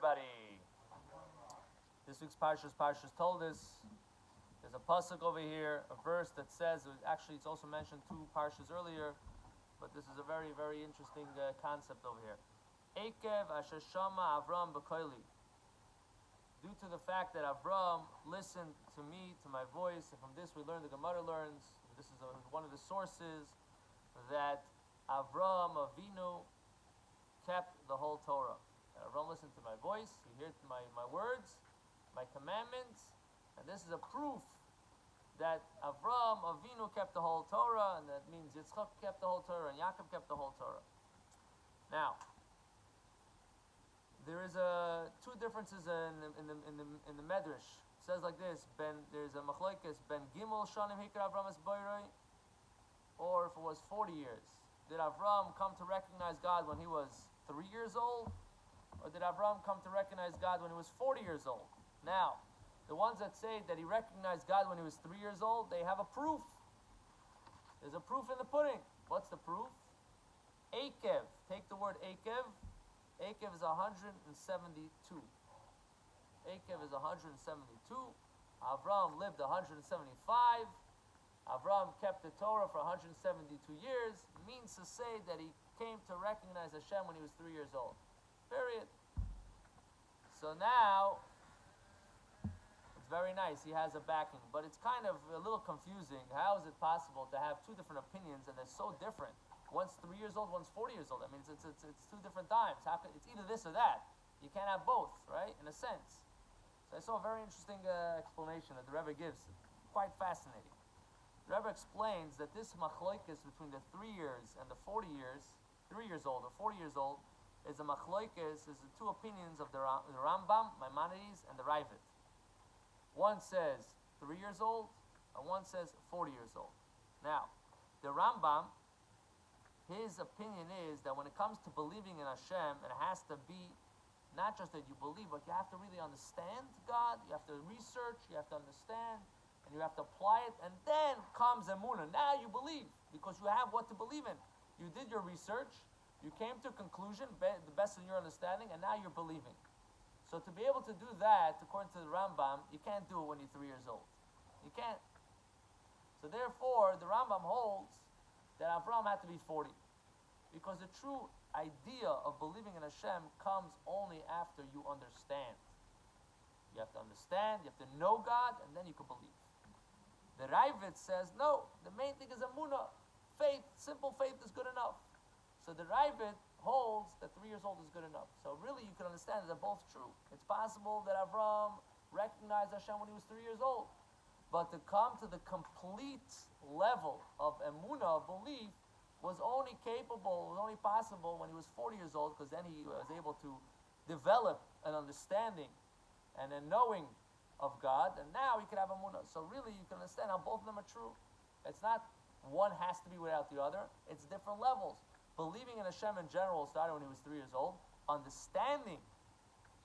everybody. This week's Parshas told us. There's a pasuk over here, a verse that says, actually it's also mentioned 2 parshas earlier, but this is a very, very interesting concept over here. Ekev asher shama Avram b'koili. Due to the fact that Avram listened to me, to my voice, and from this we learn, the Gemara learns, this is one of the sources, that Avram Avinu kept the whole Torah. And Avram listened to my voice, he heard my words, my commandments, and this is a proof that Avram Avinu kept the whole Torah, and that means Yitzchak kept the whole Torah, and Yaakov kept the whole Torah. Now, there is 2 differences in the Medrash. It says like this: there's a machlokes ben Gimel shanim hikar Avram es boiroi, or if it was 40 years. Did Avram come to recognize God when he was 3 years old, or did Avram come to recognize God when he was 40 years old? Now, the ones that say that he recognized God when he was 3 years old, they have a proof. There's a proof in the pudding. What's the proof? Akev. Take the word Akev. Akev is 172. Akev is 172. Avram lived 175. Avram kept the Torah for 172 years. Means to say that he came to recognize Hashem when he was 3 years old. Period. So now, it's very nice. He has a backing. But it's kind of a little confusing. How is it possible to have 2 different opinions and they're so different? One's 3 years old, one's 40 years old. I mean, it's 2 different times. It's either this or that. You can't have both, right? In a sense. So I saw a very interesting explanation that the Rebbe gives. Quite fascinating. The Rebbe explains that this machlokes between the 3 years and the 40 years, 3 years old or 40 years old, is a machlokes, is the 2 opinions of the Rambam, Maimonides, and the Ravid. One says 3 years old, and one says 40 years old. Now, the Rambam, his opinion is that when it comes to believing in Hashem, it has to be not just that you believe, but you have to really understand God, you have to research, you have to understand, and you have to apply it, and then comes emunah. Now you believe, because you have what to believe in. You did your research, you came to a conclusion, the best of your understanding, and now you're believing. So to be able to do that, according to the Rambam, you can't do it when you're 3 years old. You can't. So therefore, the Rambam holds that Avram had to be 40. Because the true idea of believing in Hashem comes only after you understand. You have to understand, you have to know God, and then you can believe. The Ravid says, no, the main thing is emunah. Faith, simple faith is good enough. So the Ravid holds that 3 years old is good enough. So really you can understand that they're both true. It's possible that Avram recognized Hashem when he was 3 years old. But to come to the complete level of emunah, of belief, was only possible when he was 40 years old, because then he was able to develop an understanding and a knowing of God, and now he could have emunah. So really you can understand how both of them are true. It's not one has to be without the other. It's different levels. Believing in Hashem in general started when he was 3 years old. Understanding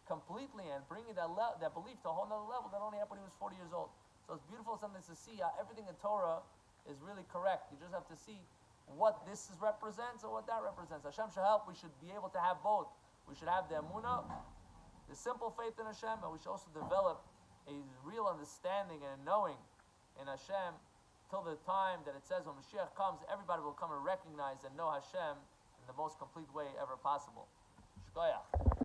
completely and bringing that belief to a whole other level, that only happened when he was 40 years old. So it's beautiful sometimes to see how everything in Torah is really correct. You just have to see what this represents or what that represents. Hashem should help. We should be able to have both. We should have the emunah, the simple faith in Hashem, and we should also develop a real understanding and a knowing in Hashem till the time that it says when Mashiach comes, everybody will come and recognize and know Hashem in the most complete way ever possible. Shkoyach.